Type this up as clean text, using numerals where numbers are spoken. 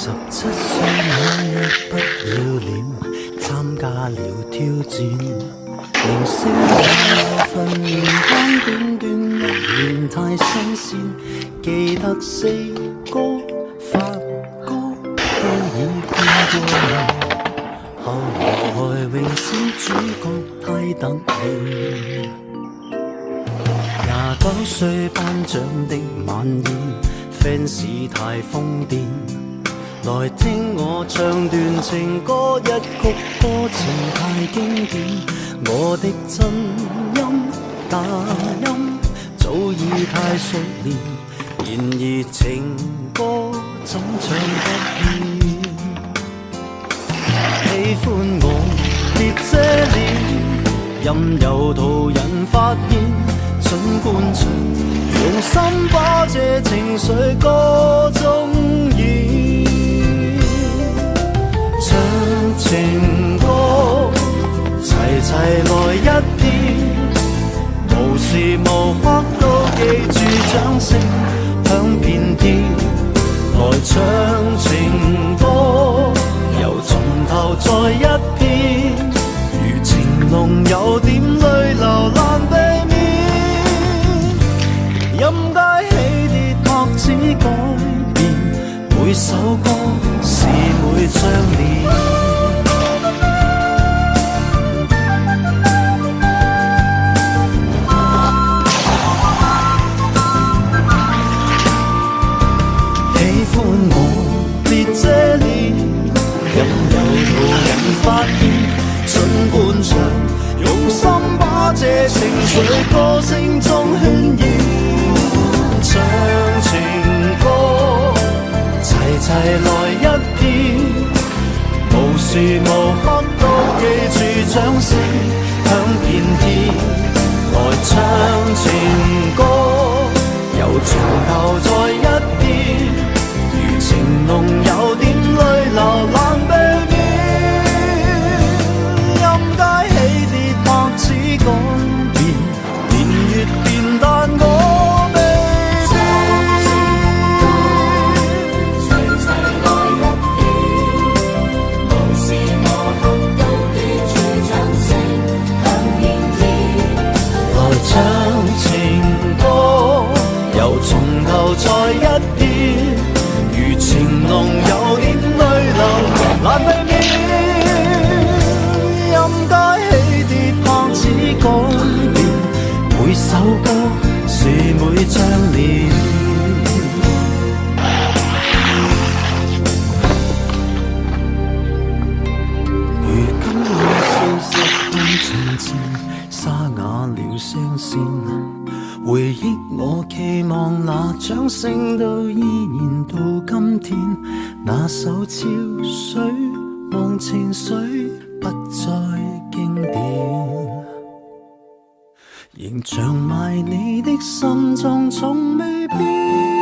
17歲那日不要臉，參加了挑戰，明星也有訓練班，短短1年太新鮮。記得四哥、發哥都已見過面，後來榮升主角太突然。29歲頒獎的晚宴，fans 太瘋癲，來聽我唱段情歌，一曲歌詞太經典。我的真音假音早已太熟練，然而情歌怎唱不厭。喜歡我別遮臉，任由途人發現。盡灌唱，用心把這情緒歌中演。唱情歌，齊齊來一遍，無時無刻都記住掌聲響遍天。來唱情歌，由從頭再一遍，如情濃有點淚流難避免。任街起跌拍子改變，每首歌是每張臉。喜歡我別遮臉，任由途人發現，盡灌唱，用心把這情緒歌聲中渲染。唱情歌，齊齊來一遍，無時無刻都記住掌聲響遍天。來唱情歌，由從頭再一遍，如情濃有點淚流難避免。任街起跌拍子改變，年月變但我唱情歌，由從頭再一遍，如情濃有點淚流難避免。任街起跌拍子改變，每首歌是每張臉。如今我消失看情節，沙啞了聲線，回憶我期望那掌聲都依然到今天。那首潮水忘情水不再經典，仍長埋你的心中從未變。